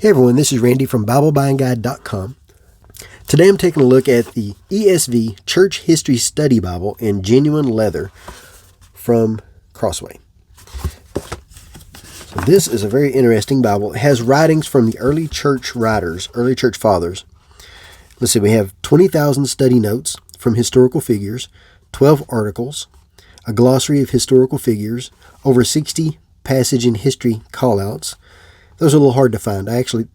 Hey everyone, this is Randy from BibleBuyingGuide.com. Today I'm taking a look at the ESV Church History Study Bible in genuine leather from Crossway. So this is a very interesting Bible. It has writings from the early church writers, early church fathers. Let's see, we have 20,000 study notes from historical figures, 12 articles, a glossary of historical figures, over 60 passage in history callouts. Those are a little hard to find. I actually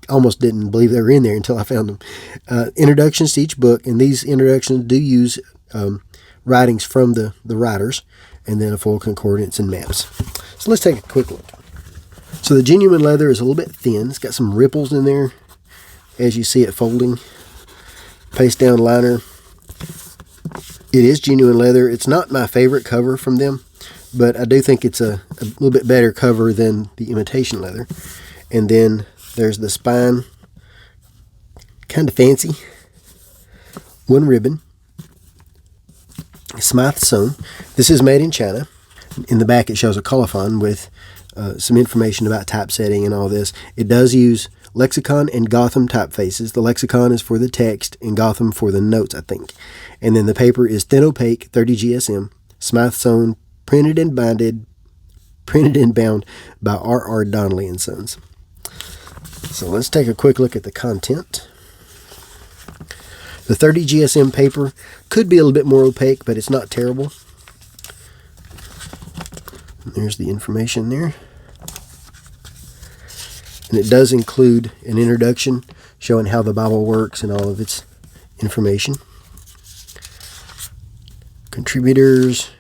almost didn't believe they were in there until I found them. Introductions to each book, and these introductions do use writings from the writers, and then a full concordance and maps. So let's take a quick look. So the genuine leather is a little bit thin. It's got some ripples in there as you see it folding. Paste down liner. It is genuine leather. It's not my favorite cover from them, but I do think it's a little bit better cover than the imitation leather. And then there's the spine, kind of fancy. One ribbon, Smythe sewn. This is made in China. In the back it shows a colophon with some information about typesetting and all this. It does use Lexicon and Gotham typefaces. The Lexicon is for the text and Gotham for the notes, I think. And then the paper is thin opaque, 30 GSM, Smythe sewn, printed and bound by R.R. Donnelly and Sons. So let's take a quick look at the content. The 30 GSM paper could be a little bit more opaque, but it's not terrible. There's the information there. And it does include an introduction showing how the Bible works and all of its information. Contributors.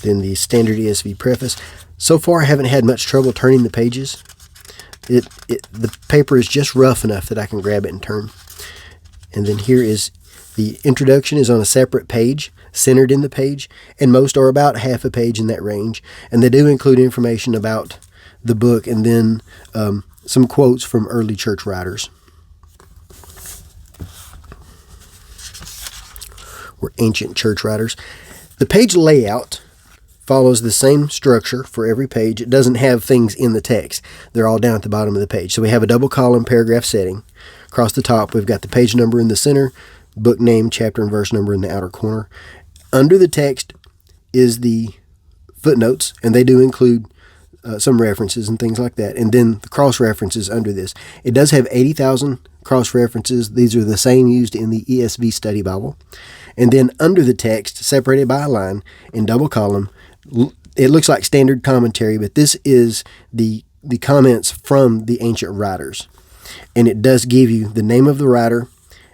Then the standard ESV preface. So far I haven't had much trouble turning the pages. The paper is just rough enough that I can grab it and turn. And then here is the introduction is on a separate page, centered in the page, and most are about half a page in that range. And they do include information about the book and then some quotes from early church writers. Or ancient church writers. The page layout follows the same structure for every page. It doesn't have things in the text. They're all down at the bottom of the page. So we have a double column paragraph setting. Across the top, we've got the page number in the center, book name, chapter and verse number in the outer corner. Under the text is the footnotes, and they do include some references and things like that. And then the cross references under this. It does have 80,000 cross references. These are the same used in the ESV Study Bible. And then under the text, separated by a line in double column, it looks like standard commentary, but this is the comments from the ancient writers. And it does give you the name of the writer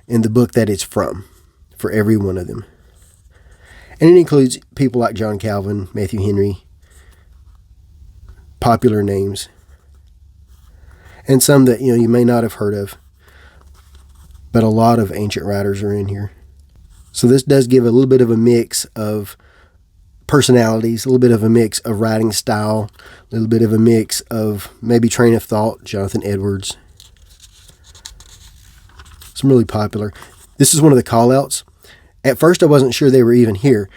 and the book that it's from for every one of them. And it includes people like John Calvin, Matthew Henry, popular names, and some that you may not have heard of, but a lot of ancient writers are in here. So this does give a little bit of a mix of personalities, a little bit of a mix of writing style, a little bit of a mix of maybe train of thought, Jonathan Edwards. Some really popular. This is one of the callouts. At first I wasn't sure they were even here.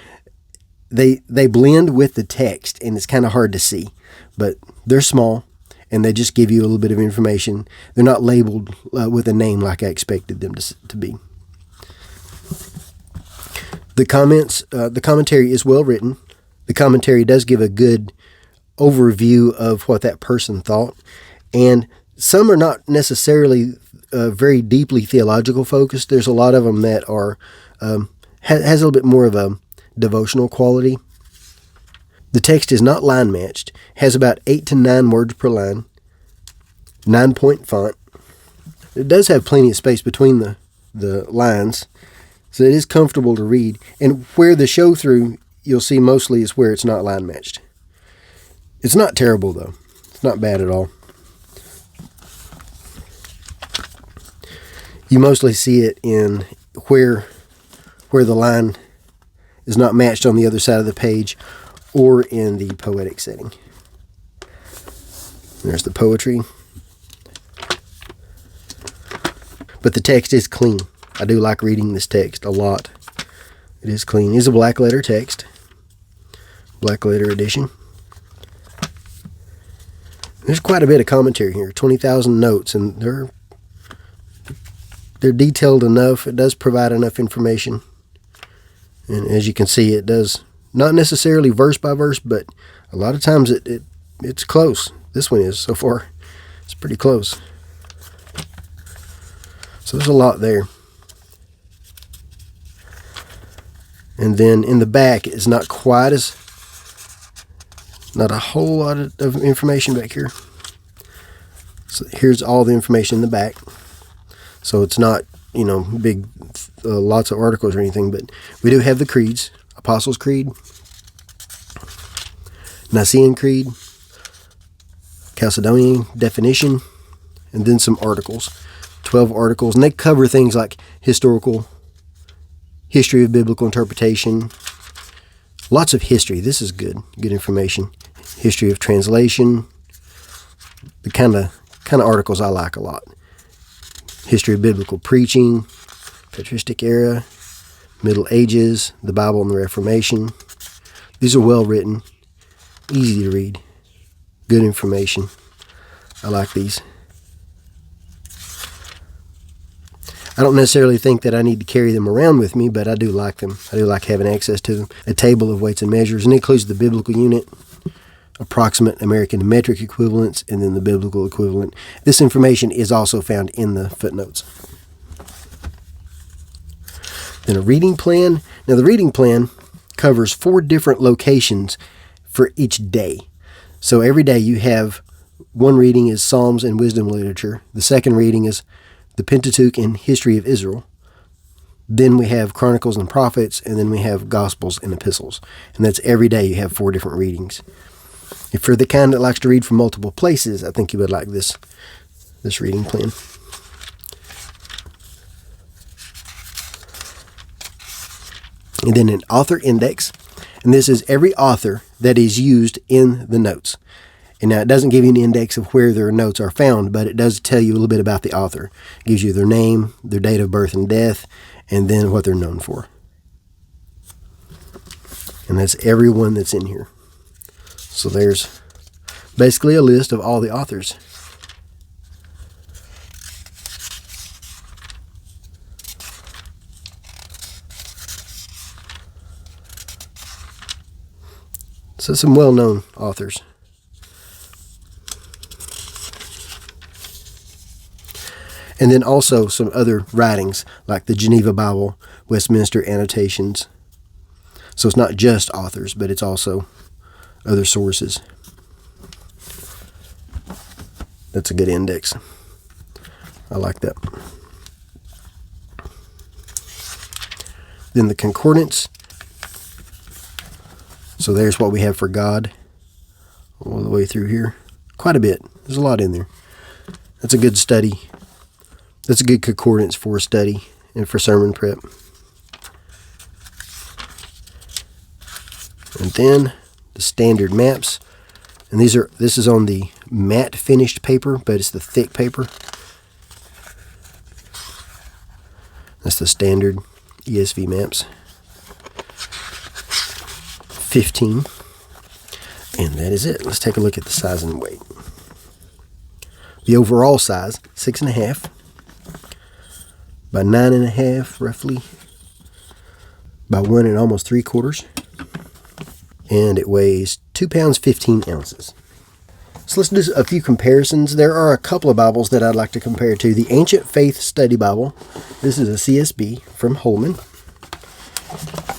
They blend with the text and it's kind of hard to see, but they're small and they just give you a little bit of information. They're not labeled with a name like I expected them to be. The commentary is well written. The commentary does give a good overview of what that person thought. And some are not necessarily very deeply theological focused. There's a lot of them that are has a little bit more of a devotional quality. The text is not line matched. Has about 8 to 9 words per line. 9-point font. It does have plenty of space between the lines, so it is comfortable to read. And where the show through you'll see mostly is where it's not line matched. It's not terrible though. It's not bad at all. You mostly see it in where the line is not matched on the other side of the page or in the poetic setting. There's the poetry. But the text is clean. I do like reading this text a lot. It is clean. It is a black letter text. Black letter edition. There's quite a bit of commentary here, 20,000 notes, and they're detailed enough. It does provide enough information. And as you can see, it does not necessarily verse by verse, but a lot of times it's close. This one is so far. It's pretty close. So there's a lot there. And then in the back is not a whole lot of information back here. So here's all the information in the back. So it's not, big, lots of articles or anything, but we do have the creeds: Apostles' Creed, Nicene Creed, Chalcedonian definition, and then some articles. 12 articles, and they cover things like history of biblical interpretation, lots of history. This is good information. History of translation, the kind of articles I like a lot. History of biblical preaching, patristic era, Middle Ages, the Bible and the Reformation. These are well written, easy to read, good information. I like these. I don't necessarily think that I need to carry them around with me, but I do like them. I do like having access to them. A table of weights and measures, and it includes the biblical unit, approximate American metric equivalents, and then the biblical equivalent. This information is also found in the footnotes. Then a reading plan. Now the reading plan covers 4 different locations for each day. So every day you have one reading is Psalms and wisdom literature. The second reading is the Pentateuch and history of Israel. Then we have Chronicles and Prophets, and then we have Gospels and Epistles. And that's every day you have 4 different readings. If you're the kind that likes to read from multiple places, I think you would like this reading plan. And then an author index, and this is every author that is used in the notes. And now it doesn't give you an index of where their notes are found, but it does tell you a little bit about the author. It gives you their name, their date of birth and death, and then what they're known for. And that's everyone that's in here. So there's basically a list of all the authors. So some well-known authors. And then also some other writings like the Geneva Bible, Westminster Annotations. So it's not just authors, but it's also other sources. That's a good index. I like that. Then the concordance. So there's what we have for God all the way through here. Quite a bit. There's a lot in there. That's a good study. That's a good concordance for a study and for sermon prep. And then the standard maps. And this is on the matte finished paper, but it's the thick paper. That's the standard ESV maps. 15. And that is it. Let's take a look at the size and weight. The overall size, 6.5 by 9.5 roughly by 1 and almost 3/4. And it weighs 2 pounds 15 ounces. So let's do a few comparisons. There are a couple of Bibles that I'd like to compare to. The Ancient Faith Study Bible. This is a CSB from Holman.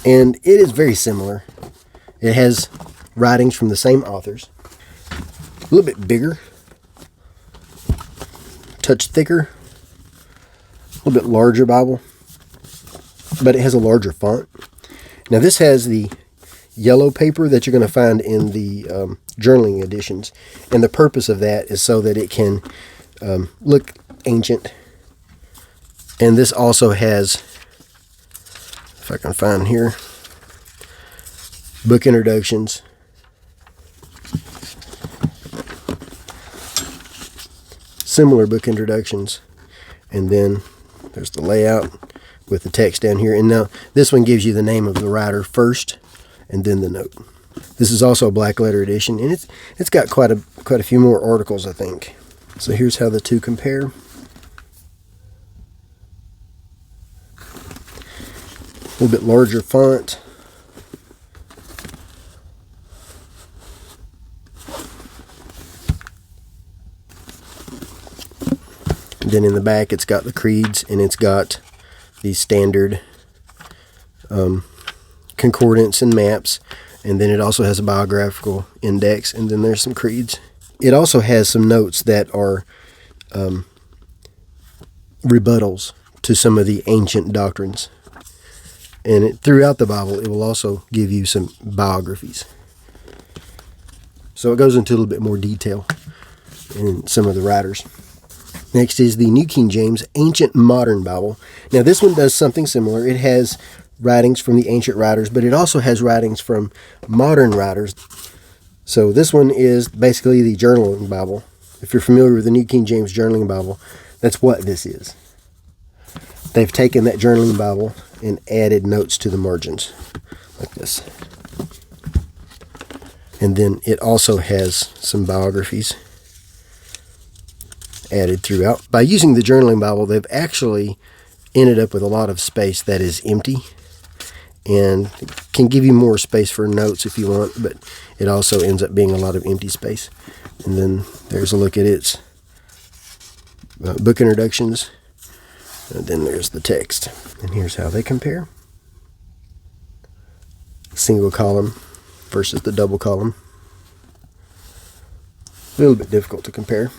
And it is very similar. It has writings from the same authors. A little bit bigger. Touch thicker. A little bit larger Bible. But it has a larger font. Now this has the yellow paper that you're going to find in the journaling editions. And the purpose of that is so that it can look ancient. And this also has, if I can find here, book introductions. Similar book introductions. And then there's the layout with the text down here. And now this one gives you the name of the writer first and then the note. This is also a black letter edition, and it's got quite a few more articles, I think. So here's how the two compare. A little bit larger font. And then in the back it's got the creeds, and it's got the standard concordance and maps, and then it also has a biographical index, and then there's some creeds. It also has some notes that are rebuttals to some of the ancient doctrines. And throughout the Bible, it will also give you some biographies. So it goes into a little bit more detail in some of the writers. Next is the New King James Ancient Modern Bible. Now this one does something similar. It has writings from the ancient writers, but it also has writings from modern writers. So this one is basically the journaling Bible. If you're familiar with the New King James Journaling Bible, that's what this is. They've taken that journaling Bible and added notes to the margins, like this. And then it also has some biographies added throughout. By using the journaling Bible, they've actually ended up with a lot of space that is empty, and can give you more space for notes if you want, but it also ends up being a lot of empty space. And then there's a look at its book introductions, and then there's the text. And here's how they compare. Single column versus the double column. A little bit difficult to compare,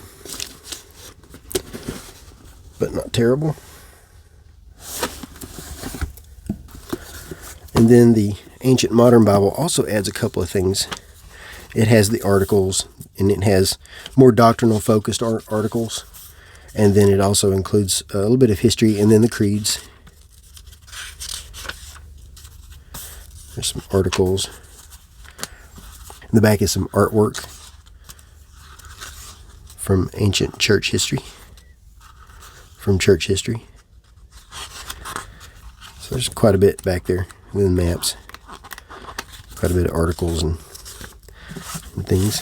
but not terrible. And then the Ancient Modern Bible also adds a couple of things. It has the articles, and it has more doctrinal focused articles. And then it also includes a little bit of history, and then the creeds. There's some articles. In the back is some artwork from ancient church history. From church history. So there's quite a bit back there. And then maps. Quite a bit of articles and things.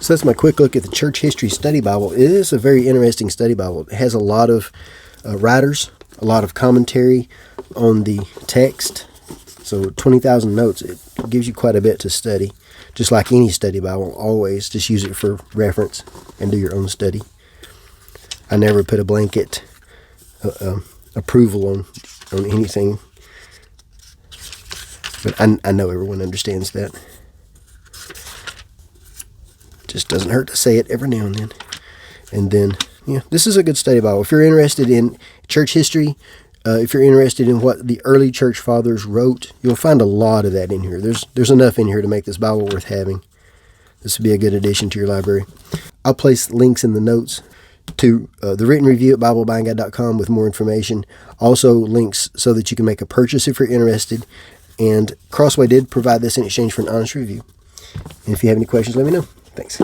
So that's my quick look at the Church History Study Bible. It is a very interesting study Bible. It has a lot of writers, a lot of commentary on the text. So 20,000 notes. It gives you quite a bit to study. Just like any study Bible, always just use it for reference and do your own study. I never put a blanket approval on anything. But I know everyone understands that. Just doesn't hurt to say it every now and then. And then, yeah, this is a good study Bible. If you're interested in church history, if you're interested in what the early church fathers wrote, you'll find a lot of that in here. There's enough in here to make this Bible worth having. This would be a good addition to your library. I'll place links in the notes to the written review at BibleBuyingGuide.com with more information. Also links so that you can make a purchase if you're interested. And Crossway did provide this in exchange for an honest review. And if you have any questions, let me know. Thanks.